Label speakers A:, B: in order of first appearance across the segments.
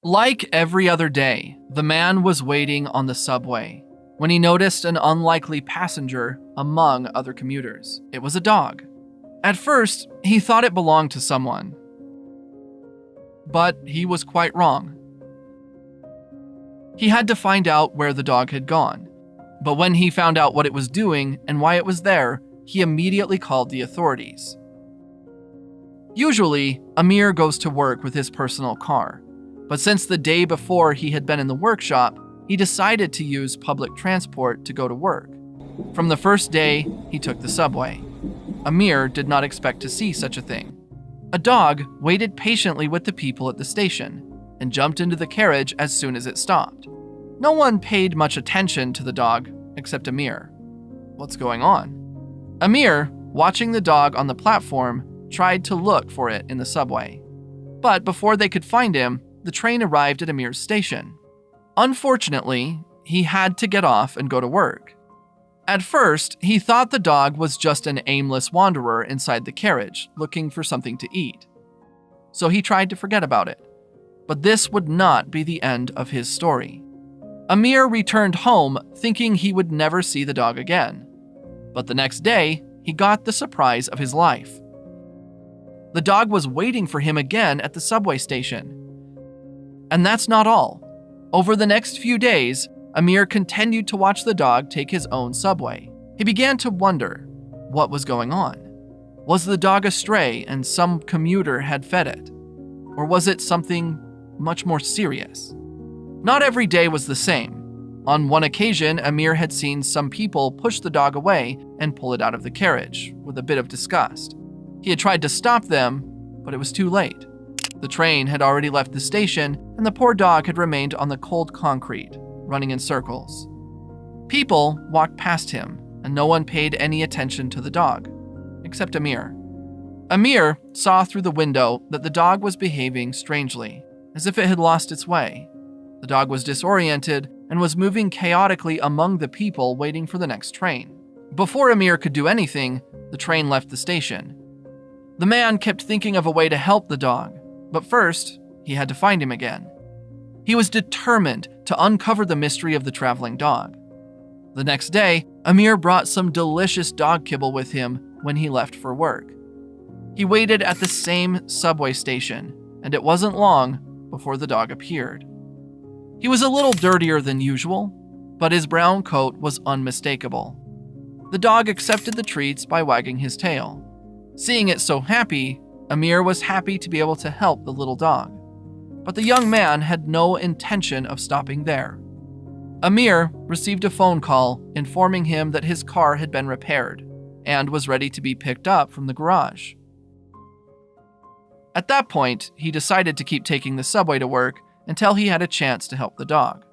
A: Like every other day, the man was waiting on the subway when he noticed an unlikely passenger among other commuters. It was a dog. At first, he thought it belonged to someone, but he was quite wrong. He had to find out where the dog had gone, but when he found out what it was doing and why it was there, he immediately called the authorities. Usually, Amir goes to work with his personal car, but since the day before he had been in the workshop, he decided to use public transport to go to work. From the first day, he took the subway. Amir did not expect to see such a thing. A dog waited patiently with the people at the station and jumped into the carriage as soon as it stopped. No one paid much attention to the dog except Amir. What's going on? Amir, watching the dog on the platform, tried to look for it in the subway. But before they could find him, the train arrived at Amir's station. Unfortunately, he had to get off and go to work. At first, he thought the dog was just an aimless wanderer inside the carriage, looking for something to eat. So he tried to forget about it. But this would not be the end of his story. Amir returned home thinking he would never see the dog again. But the next day, he got the surprise of his life. The dog was waiting for him again at the subway station. And that's not all. Over the next few days, Amir continued to watch the dog take his own subway. He began to wonder what was going on. Was the dog astray and some commuter had fed it? Or was it something much more serious? Not every day was the same. On one occasion, Amir had seen some people push the dog away and pull it out of the carriage with a bit of disgust. He had tried to stop them, but it was too late. The train had already left the station, and the poor dog had remained on the cold concrete, running in circles. People walked past him, and no one paid any attention to the dog, except Amir. Amir saw through the window that the dog was behaving strangely, as if it had lost its way. The dog was disoriented and was moving chaotically among the people waiting for the next train. Before Amir could do anything, the train left the station. The man kept thinking of a way to help the dog, but first, he had to find him again. He was determined to uncover the mystery of the traveling dog. The next day, Amir brought some delicious dog kibble with him when he left for work. He waited at the same subway station, and it wasn't long before the dog appeared. He was a little dirtier than usual, but his brown coat was unmistakable. The dog accepted the treats by wagging his tail. Seeing it so happy, Amir was happy to be able to help the little dog. But the young man had no intention of stopping there. Amir received a phone call informing him that his car had been repaired and was ready to be picked up from the garage. At that point, he decided to keep taking the subway to work until he had a chance to help the dog.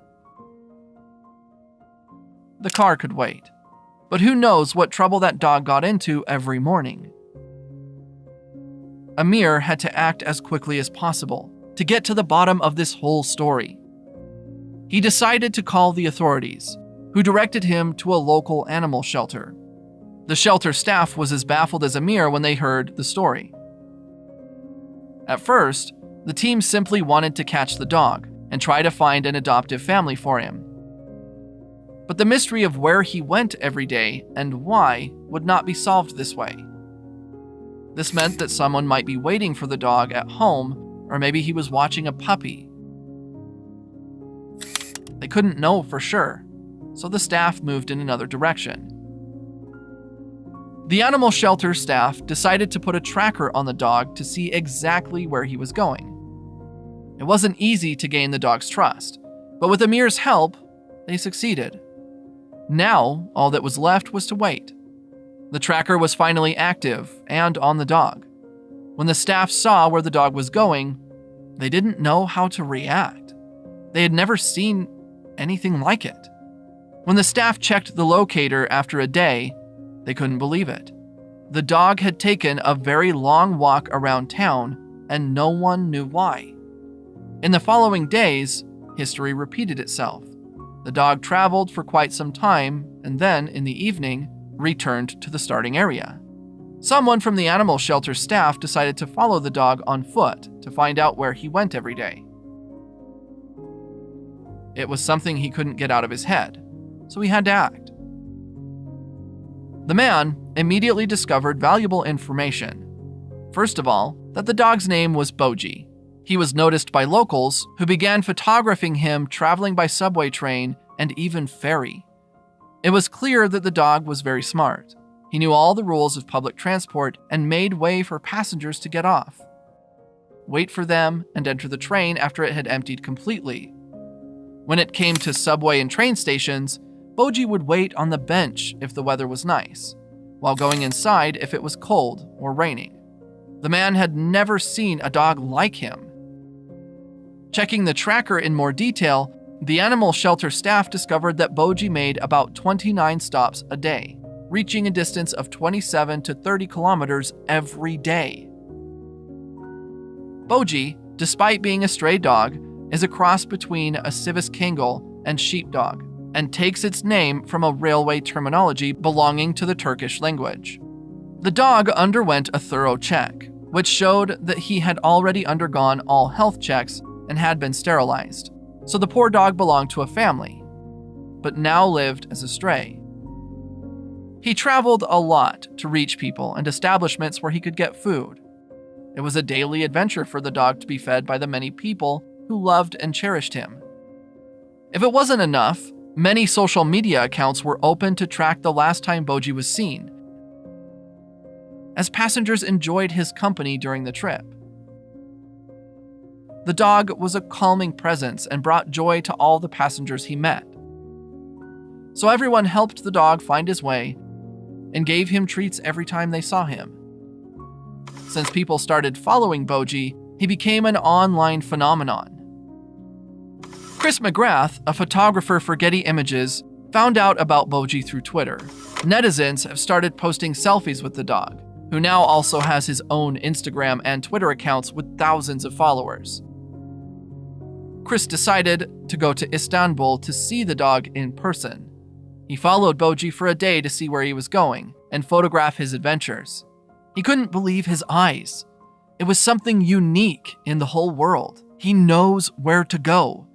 A: The car could wait, but who knows what trouble that dog got into every morning. Amir had to act as quickly as possible to get to the bottom of this whole story. He decided to call the authorities, who directed him to a local animal shelter. The shelter staff was as baffled as Amir when they heard the story. At first, the team simply wanted to catch the dog and try to find an adoptive family for him. But the mystery of where he went every day and why would not be solved this way. This meant that someone might be waiting for the dog at home, or maybe he was watching a puppy. They couldn't know for sure, so the staff moved in another direction. The animal shelter staff decided to put a tracker on the dog to see exactly where he was going. It wasn't easy to gain the dog's trust, but with Amir's help, they succeeded. Now, all that was left was to wait. The tracker was finally active and on the dog. When the staff saw where the dog was going, they didn't know how to react. They had never seen anything like it. When the staff checked the locator after a day, they couldn't believe it. The dog had taken a very long walk around town, and no one knew why. In the following days, history repeated itself. The dog traveled for quite some time, and then, in the evening, returned to the starting area. Someone from the animal shelter staff decided to follow the dog on foot to find out where he went every day. It was something he couldn't get out of his head, so he had to act. The man immediately discovered valuable information. First of all, that the dog's name was Boji. He was noticed by locals who began photographing him traveling by subway train and even ferry. It was clear that the dog was very smart. He knew all the rules of public transport and made way for passengers to get off, wait for them, and enter the train after it had emptied completely. When it came to subway and train stations, Boji would wait on the bench if the weather was nice, while going inside if it was cold or raining. The man had never seen a dog like him. Checking the tracker in more detail, the animal shelter staff discovered that Boji made about 29 stops a day, reaching a distance of 27 to 30 kilometers every day. Boji, despite being a stray dog, is a cross between a Civis Kangol and sheepdog, and takes its name from a railway terminology belonging to the Turkish language. The dog underwent a thorough check, which showed that he had already undergone all health checks and had been sterilized, so the poor dog belonged to a family, but now lived as a stray. He traveled a lot to reach people and establishments where he could get food. It was a daily adventure for the dog to be fed by the many people who loved and cherished him. If it wasn't enough, many social media accounts were open to track the last time Boji was seen, as passengers enjoyed his company during the trip. The dog was a calming presence and brought joy to all the passengers he met. So everyone helped the dog find his way and gave him treats every time they saw him. Since people started following Boji, he became an online phenomenon. Chris McGrath, a photographer for Getty Images, found out about Boji through Twitter. Netizens have started posting selfies with the dog, who now also has his own Instagram and Twitter accounts with thousands of followers. Chris decided to go to Istanbul to see the dog in person. He followed Boji for a day to see where he was going and photograph his adventures. He couldn't believe his eyes. It was something unique in the whole world. He knows where to go.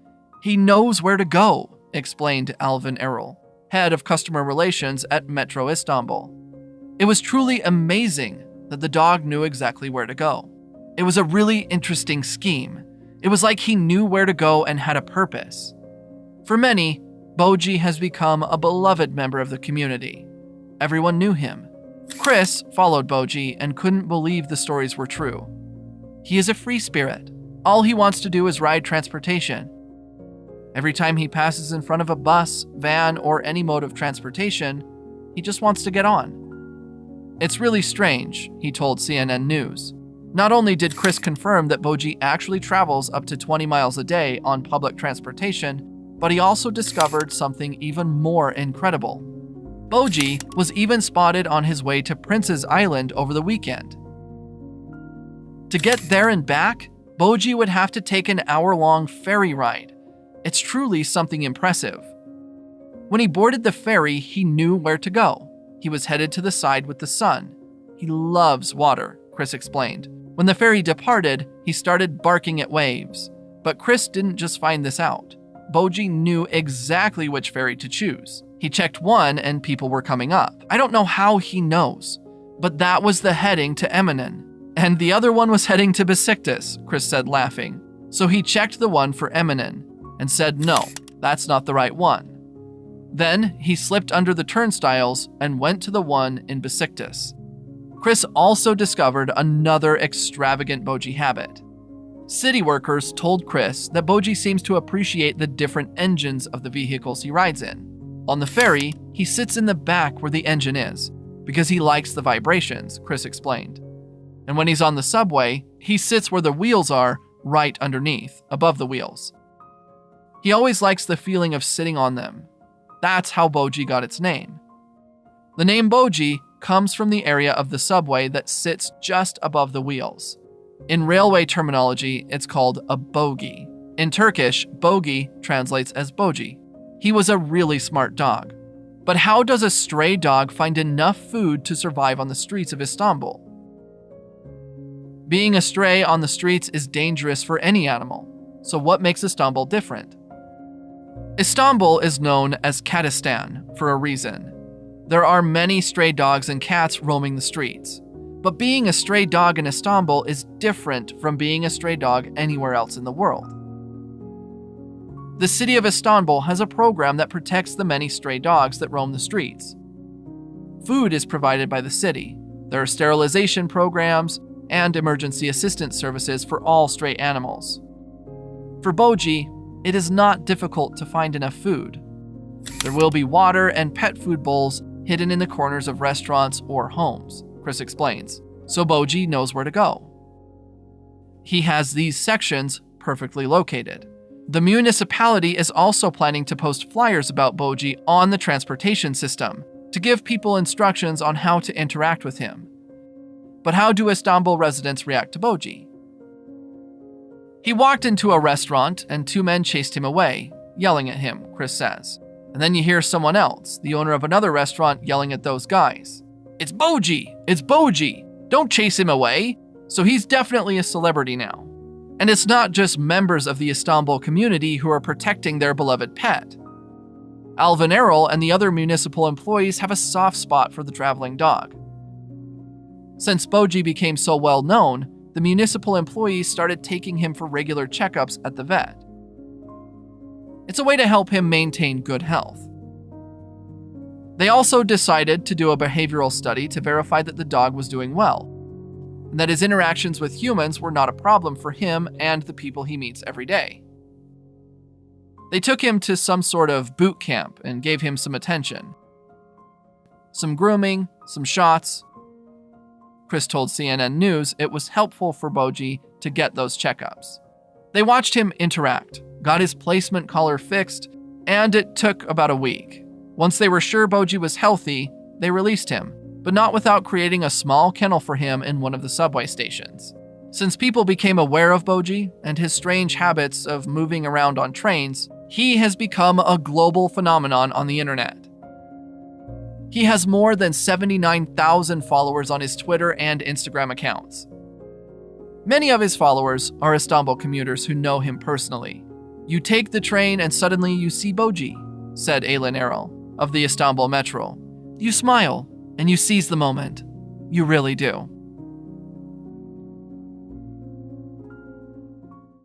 A: He knows where to go, explained Alvin Errol, head of customer relations at Metro Istanbul. It was truly amazing that the dog knew exactly where to go. It was a really interesting scheme. It was like he knew where to go and had a purpose. For many, Boji has become a beloved member of the community. Everyone knew him. Chris followed Boji and couldn't believe the stories were true. He is a free spirit. All he wants to do is ride transportation. Every time he passes in front of a bus, van, or any mode of transportation, he just wants to get on. It's really strange, he told CNN News. Not only did Chris confirm that Boji actually travels up to 20 miles a day on public transportation, but he also discovered something even more incredible. Boji was even spotted on his way to Prince's Island over the weekend. To get there and back, Boji would have to take an hour-long ferry ride. It's truly something impressive. When he boarded the ferry, he knew where to go. He was headed to the side with the sun. He loves water, Chris explained. When the ferry departed, he started barking at waves. But Chris didn't just find this out. Boji knew exactly which ferry to choose. He checked one and people were coming up. I don't know how he knows, but that was the heading to Eminen. And the other one was heading to Besiktas, Chris said, laughing. So he checked the one for Eminen and said, no, that's not the right one. Then he slipped under the turnstiles and went to the one in Besiktas. Chris also discovered another extravagant Boji habit. City workers told Chris that Boji seems to appreciate the different engines of the vehicles he rides in. On the ferry, he sits in the back where the engine is, because he likes the vibrations, Chris explained. And when he's on the subway, he sits where the wheels are, right underneath, above the wheels. He always likes the feeling of sitting on them. That's how Boji got its name. The name Boji comes from the area of the subway that sits just above the wheels. In railway terminology, it's called a bogie. In Turkish, bogie translates as Boji. He was a really smart dog. But how does a stray dog find enough food to survive on the streets of Istanbul? Being a stray on the streets is dangerous for any animal. So what makes Istanbul different? Istanbul is known as Katistan for a reason. There are many stray dogs and cats roaming the streets. But being a stray dog in Istanbul is different from being a stray dog anywhere else in the world. The city of Istanbul has a program that protects the many stray dogs that roam the streets. Food is provided by the city. There are sterilization programs and emergency assistance services for all stray animals. For Boji, it is not difficult to find enough food. There will be water and pet food bowls hidden in the corners of restaurants or homes, Chris explains, so Boji knows where to go. He has these sections perfectly located. The municipality is also planning to post flyers about Boji on the transportation system to give people instructions on how to interact with him. But how do Istanbul residents react to Boji? He walked into a restaurant and two men chased him away, yelling at him, Chris says. And then you hear someone else, the owner of another restaurant, yelling at those guys. It's Boji! It's Boji! Don't chase him away! So he's definitely a celebrity now. And it's not just members of the Istanbul community who are protecting their beloved pet. Alvin Errol and the other municipal employees have a soft spot for the traveling dog. Since Boji became so well known, the municipal employees started taking him for regular checkups at the vet. It's a way to help him maintain good health. They also decided to do a behavioral study to verify that the dog was doing well, and that his interactions with humans were not a problem for him and the people he meets every day. They took him to some sort of boot camp and gave him some attention. Some grooming, some shots. Chris told CNN News it was helpful for Boji to get those checkups. They watched him interact, got his placement collar fixed, and it took about a week. Once they were sure Boji was healthy, they released him, but not without creating a small kennel for him in one of the subway stations. Since people became aware of Boji and his strange habits of moving around on trains, he has become a global phenomenon on the internet. He has more than 79,000 followers on his Twitter and Instagram accounts. Many of his followers are Istanbul commuters who know him personally. You take the train and suddenly you see Boji, said Alvin Errol of the Istanbul Metro. You smile and you seize the moment. You really do.